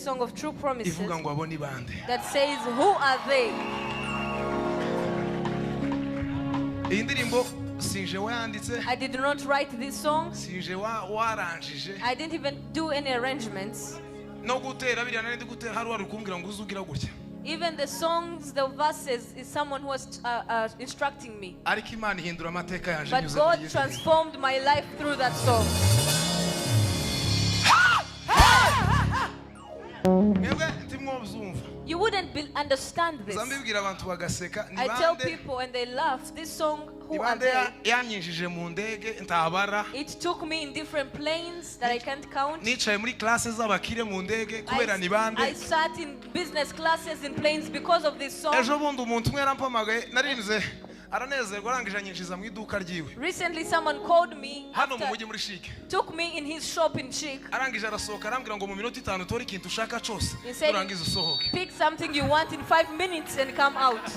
song of True Promises ivuga ngo abo ni bande. that says, who are they? Iyi ndirimbo sinje wayanditse, I did not write this song. sinje waranjije I didn't even do any arrangements. no gutera biriya nari ndi gutera hari wari kumbwira ngo uzugira gutya. Even the songs, the verses, is someone who was instructing me. Ariko Imana ihindura amateka yanje But nyuze God muri Yesu. transformed my life through that song. Mwebwe ntimwozumva. You wouldn't understand this. Zambibwira abantu bagaseka ni I tell bande. people and they laugh. This song, who are Ibande they? yanyinjije mu ndege ntabara. It took me in different planes that I can't count. Nicaye muri classe z'abakire mu ndege kubera ni bande. I sat in business classes in planes because of this song. Ejo bundi umuntu umwe yarampamagaye narinze aranezerwa arangije anyinjiza mu iduka ryiwe. Recently someone called me, Hano mu mujyi muri Chic. took me in his shop in Chic. Arangije arasohoka arambwira ngo mu minota 5 utore ikintu ushaka cyose. He said, Urangiza usohoke. pick something you want in 5 minutes and come out.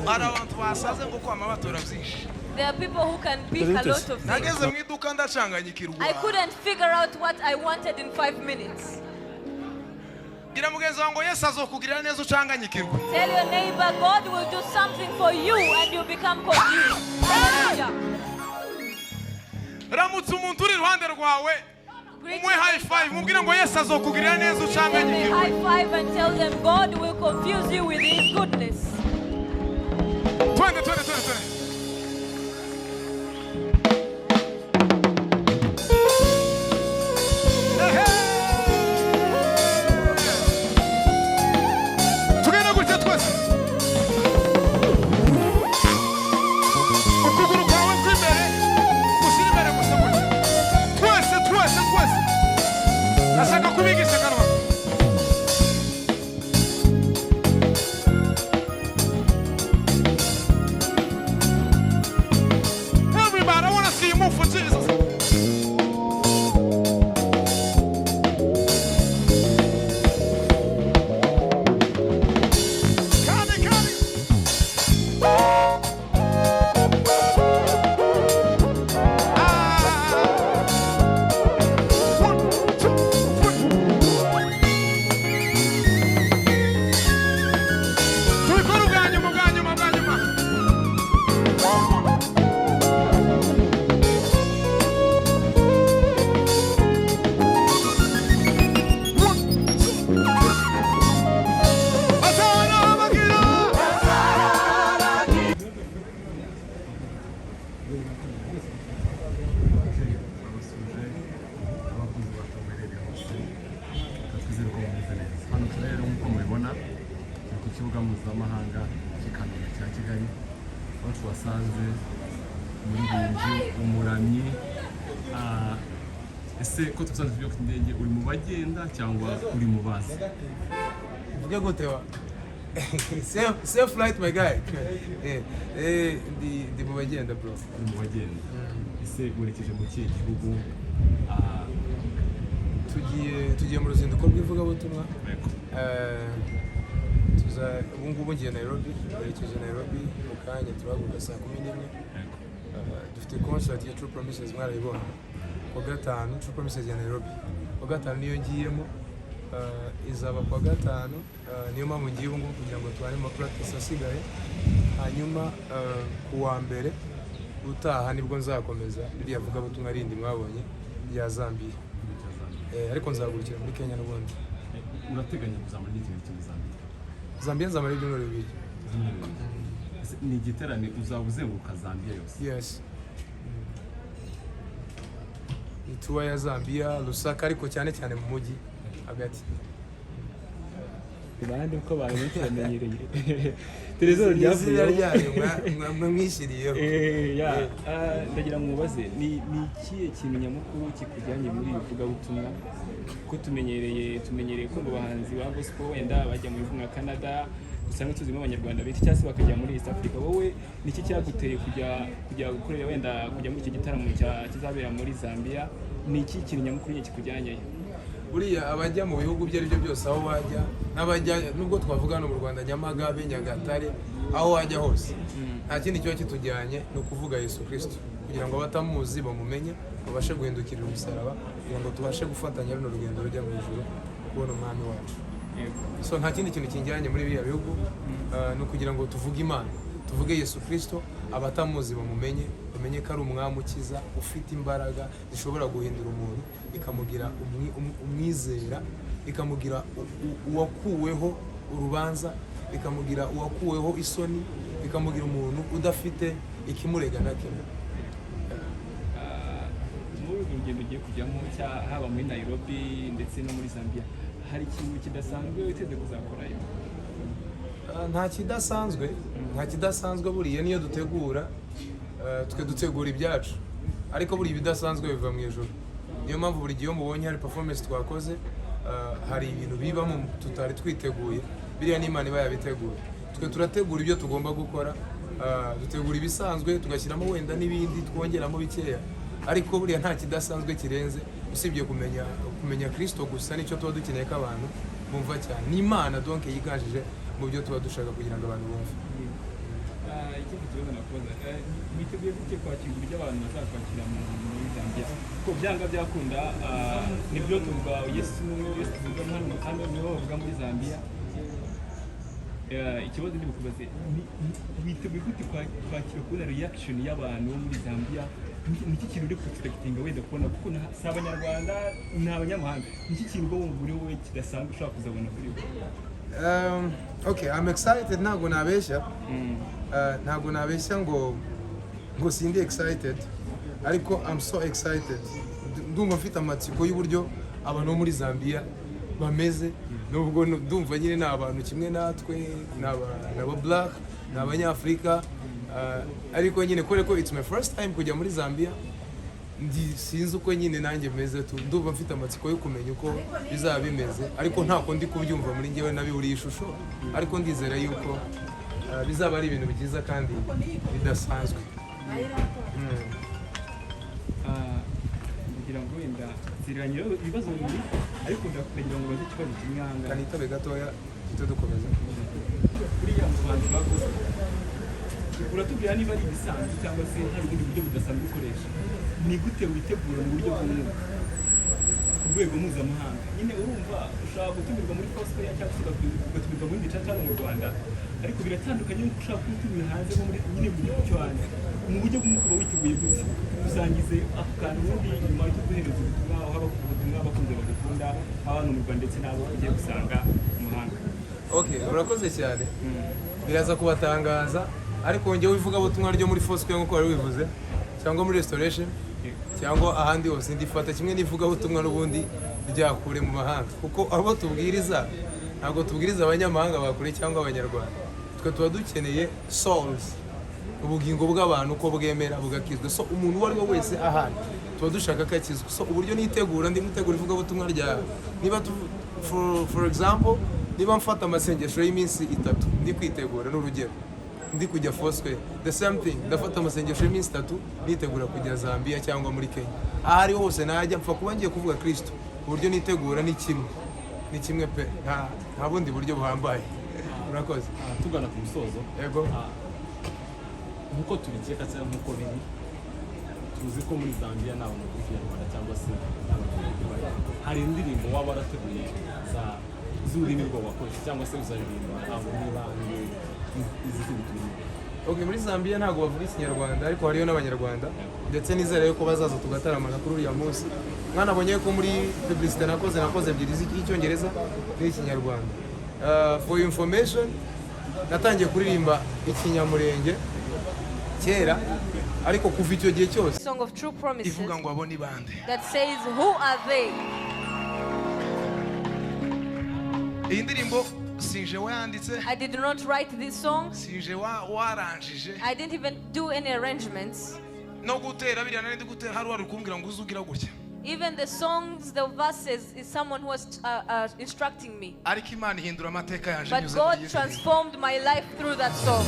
Hari abantu basaze ngo kwama batora byinshi. There are people who can pick a lot of things. Nageze mu iduka ndacanganyikirwa. I couldn't figure out what I wanted in 5 minutes. Gira mugenzi wangu Yesu azokugirira neza ucanganyikirwa. Tell your neighbor, God will do something for you and you become confused. Hallelujah. Ramutse umuntu uri iruhande rwawe Greet umwe high five mubwire ngo Yesu azokugirira neza them a ucanganyikirwa. high five and tell them God will confuse you with his goodness. Twende. Tugenda gutya twese. Ukuguru kwawe kw'imbere gushyira imbere gusa gutya. Twese. Ashaka kubigisha kanwa. Everybody, I want to see you move for Jesus. kibuga mpuzamahanga cy'Ikanombe cya Kigali aho twasanze umuririmbyi umuramyi. Ese ko tusanze ibyo ku ndege uri mu bagenda cyangwa uri mu bazi? Uvuge gute wa safe flight my guy. Ndi mu bagenda bro. Uri mu bagenda. Ese urekeje mu kihe gihugu? Tugiye mu ruzinduko rw'ivugabutumwa. Ubu ngubu ngiye Nairobi, berekeje Nairobi mu kanya turahaguruka saa 11. Dufite concert ya True Promises mwarayibonye ku gatanu. True Promises ya Nairobi ku gatanu niyo ngiyemo, izaba ku gatanu. Niyo mpamvu ngiye ubu ngubu kugira ngo tubane mu practice asigaye, hanyuma ku wa mbere utaha nibwo nzakomeza ririya vugabutumwa rindi mwabonye rya Zambia. Ariko nzagurukira muri Kenya n'ubundi. Urateganya kuzamura n'igihe cyo Zambia? Zambia nzamara ibyumweru 2. Ni igiterane uzaba uzenguruka Zambia yose? Yes. Ni tour ya Zambia, Lusaka, ariko cyane mu mujyi hagati. Ibandi uko abantu benshi bamenyereye Terezoro ryavuye mwishiriyeho. Ndagira ngo mubaze ni ikihe kintu nyamukuru kikujyanye muri ivugabutumwa? Ko tumenyereye ko mu bahanzi ba gospel wenda bajya mu bihugu nka Canada, usanga tuzimo abanyarwanda benshi cyangwa se bakajya muri East Africa. Wowe niki cyaguteye kujya gukorera wenda kujya muri iki gitaramo kizabera muri Zambia? Ni iki kintu nyamukuru kikujyanye? Buriya abajya mu bihugu byo ari byo byose aho wajya, n'abajya nubwo twavuga no mu Rwanda Nyamagabe, Nyagatare, aho wajya hose nta kindi kiba kitujyanye no kuvuga Yesu Kristo. kugira ngo abatamuzi bamumenye babashe guhindukirira umusaraba kugira ngo tubashe gufatanya runo rugendo rujya mu ijuru kubona umwami wacu. So nta kindi kintu kinjyanye muri biriya bihugu ni ukugira ngo tuvuge Imana, tuvuge Yesu Kristo, abatamuzi bamumenye, bamenye ko ari umwami ukiza ufite imbaraga zishobora guhindura umuntu, ikamugira umwizera, ikamugira uwakuweho urubanza, ikamugira uwakuweho isoni, ikamugira umuntu udafite ikimurega na kimwe. Muri urwo rugendo ugiye kujyamo haba muri Nairobi ndetse no muri Zambia, hari ikintu kidasanzwe witeze kuzakorayo? Nta kidasanzwe buriya niyo dutegura twe dutegura ibyacu, ariko buriya ibidasanzwe biva mu ijuru. Niyo mpamvu buri gihe mubonye hari performance twakoze hari ibintu bibamo tutari twiteguye, biriya n'Imana iba yabiteguye. Twe turategura ibyo tugomba gukora, dutegura ibisanzwe tugashyiramo wenda n'ibindi twongeramo bikeya, ariko buriya nta kidasanzwe kirenze usibye kumenya Kristo gusa. Nicyo tuba dukeneye ko abantu bumva cyane, n'Imana donc yiganjije mu byo tuba dushaka kugira ngo abantu bumve. Ikindi kibazo nakubaza, mwiteguye gute kwakira uburyo abantu bazakwakira muri Zambia? Ko byanga byakunda nibyo tuvuga Yesu tuvuga hano kandi niho bavuga muri Zambia. Ikibazo ndi bukubaze, mwiteguye gute kwakira kubona reaction y'abantu bo muri Zambia? Niki kintu uri kuexpectinga wenda kubona kuko si abanyarwanda ni abanyamahanga, niki kintu ubwo wumva uri wowe kidasanzwe ushobora kuzabona kuri bo? Okay, I'm excited, ntabwo nabeshya ngo sindi excited, ariko I'm so excited. Ndumva mfite amatsiko y'uburyo abantu bo muri Zambia bameze, nubwo ndumva nyine ni abantu kimwe natwe, ni aba black, ni abanyafurika, ariko nyine kubera ko it's my first time kujya muri Zambia, sinzi uko nyine nanjye meze tu, ndumva mfite amatsiko yo kumenya uko bizaba bimeze, ariko ntako ndi kubyumva muri njyewe nabiburiye ishusho, ariko ndizera yuko bizaba ari ibintu byiza kandi bidasanzwe. Kugira ngo wenda ziranye ibibazo bibiri, ariko ndakugira ngo baze ikibazo kimwe hanga kanitabe gatoya tujye dukomeza. Kuriya mu bantu bakoze uratubwira niba ari ibisanzwe cyangwa se hari ubundi buryo budasanzwe ukoresha, ni gute witegura mu buryo bw'umwuka ku rwego mpuzamahanga? Nyine urumva ushobora gutumirwa muri Foursquare cyangwa se ugatumirwa muri Gacaca hano mu Rwanda, ariko biratandukanye n'uko ushaka kutumira hanze nko muri nyine mu gihugu cyo hanze. Mu buryo bw'umwuka uba witeguye gute? Dusangize ako kantu ubundi nyuma yo kuduhereza ubutumwa, aho haba ku butumwa abakunze bagukunda hano mu Rwanda ndetse n'abo ugiye gusanga mu mahanga. Okay, urakoze cyane. Biraza kubatangaza, ariko njyewe ivugabutumwa ryo muri Foursquare nk'uko wari wivuze, cyangwa muri Restoration, cyangwa ahandi hose ndifata kimwe n'ivugabutumwa n'ubundi ryakure mu mahanga, kuko abo tubwiriza ntabwo tubwiriza abanyamahanga bakure cyangwa abanyarwanda. Twe tuba dukeneye souls, ubugingo bw'abantu uko bwemera bugakizwa. So umuntu uwo ari we wese ahari tuba dushaka ko akizwa. So uburyo nitegura, ndi mutegura ivugabutumwa ryawe, niba for example niba mfata amasengesho y'iminsi 3 ndi kwitegura n'urugero ndi kujya Foursquare, the same thing ndafata amasengesho y'iminsi 3 nitegura kujya Zambia cyangwa muri Kenya. Ahari hose najya mpfa kuba ngiye kuvuga Kristo, uburyo nitegura ni kimwe pe, nta bundi buryo buhambaye. Urakoze. Tugana ku musozo, yego, nkuko tubikeka cyangwa nkuko biri, tuzi ko muri Zambia nta bantu b'Ikinyarwanda cyangwa se hari indirimbo waba warateguye z'ururimi rwo wakoresha cyangwa se uzaririmba abo n'ibandi izizibutuma? Okay, muri Zambia ntabwo bavuga Ikinyarwanda, ariko hariyo n'Abanyarwanda, ndetse nizera yuko bazaza tugataramana kuri uriya munsi. Mwanabonye ko muri publicité nakoze ebyiri z'Icyongereza n'Ikinyarwanda. For information, natangiye kuririmba Ikinyamurenge kera, ariko kuva icyo gihe cyose Song of True Promises ivuga ngo abo ni bande. that says, who are they? Iyi ndirimbo sinje wayanditse, I did not write these songs. sinje waranjije I didn't even do any arrangements. no gutera biriya nari ndi gutera, hari wari kumbwira ngo uzugira gutya, Even the songs, the verses, is someone who was instructing me. ariko Imana ihindura amateka yanje But nyuze God muri iyi ndirimbo. transformed my life through that song.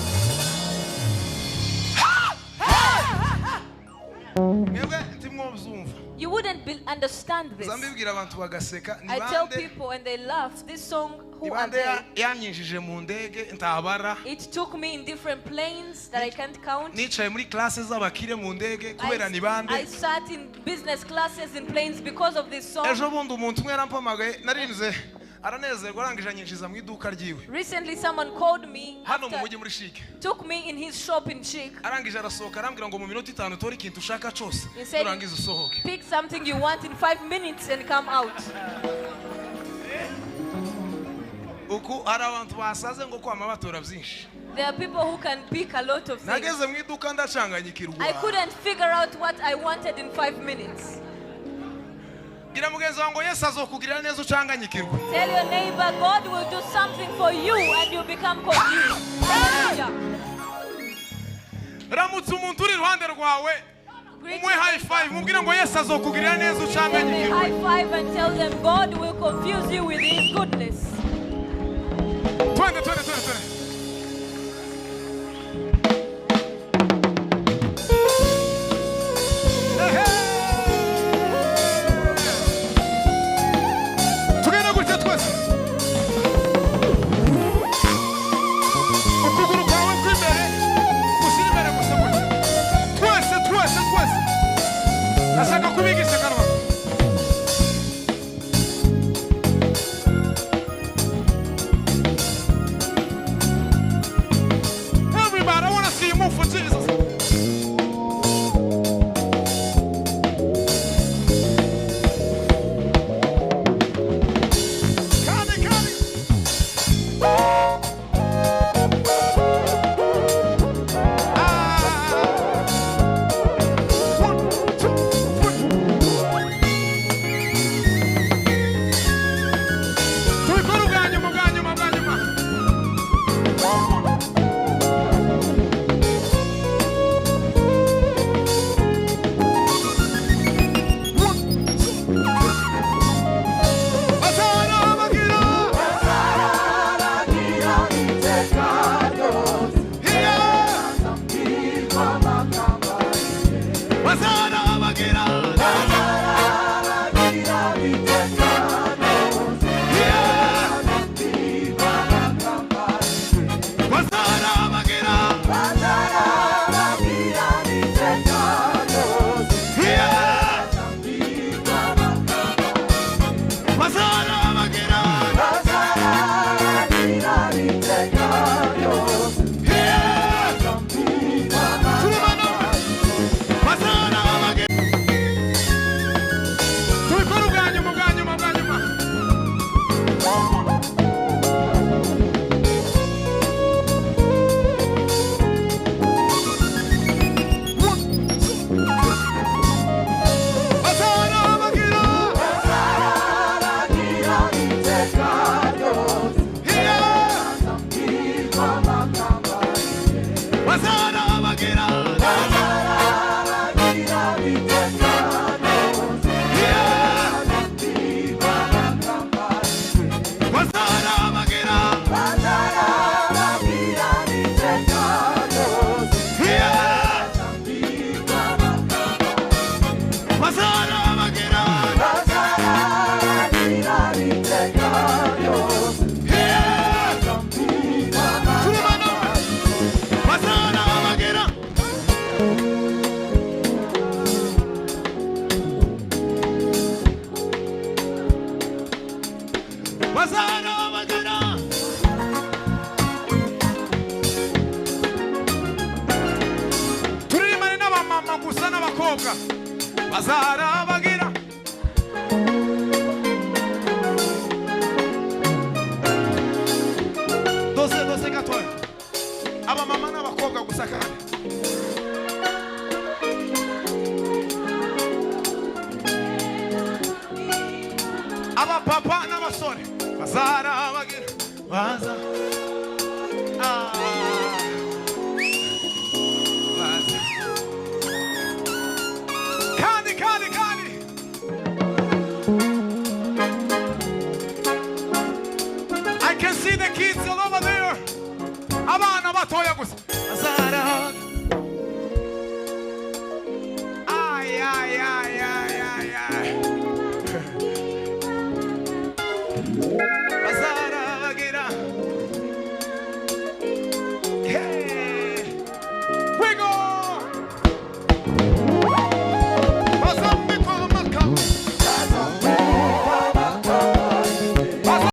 Mwebwe ntimwumva uzumva. You wouldn't understand this. Zambibwira abantu bagaseka I tell people and they laugh. This song, who are they? Yanyinjije mu ndege ntabara. It took me in different planes that I can't count. Nicaye muri classes z'abakire mu ndege kubera ni bande. I sat in business classes in planes because of this song. Ejo bundi umuntu umwe yarampamagaye narinze aranezerwa arangije anyinjiza mu iduka ryiwe. Recently someone called me Hano mu mujyi muri Chic. took me in his shop in Chic. Arangije arasohoka arambwira ngo mu minota 5 tori ikintu ushaka cyose He said, urangiza usohoke. pick something you want in 5 minutes and come out. Uku hari abantu basaze ngo kwama batora byinshi. There are people who can pick a lot of things. Nageze mu iduka ndacanganyikirwa. I couldn't figure out what I wanted in 5 minutes. Gira mugenzi wangu Yesu azokugirira neza ucanganyikirwa. Tell your neighbor, God will do something for you and you become confused. Hallelujah. Ramutse umuntu uri iruhande rwawe Greet umwe your high neighbor. five mubwire ngo Yesu azokugirira neza Give me ucanganyikirwa. high five and tell them God will confuse you with his goodness. Twende. Tugenda gutya twese. Ukuguru kwawe kw'imbere gushyira imbere gusa gutya. Twese. Ndashaka kubigisha kanwa. Everybody, I want to see you move for Jesus. abakobwa bazarabagira dose gatoya abamama n'abakobwa gusa kandi abapapa n'abasore bazarabagira baza I can see the kids all over there. Abana batoya gusa. Azara. Ay. Thank you.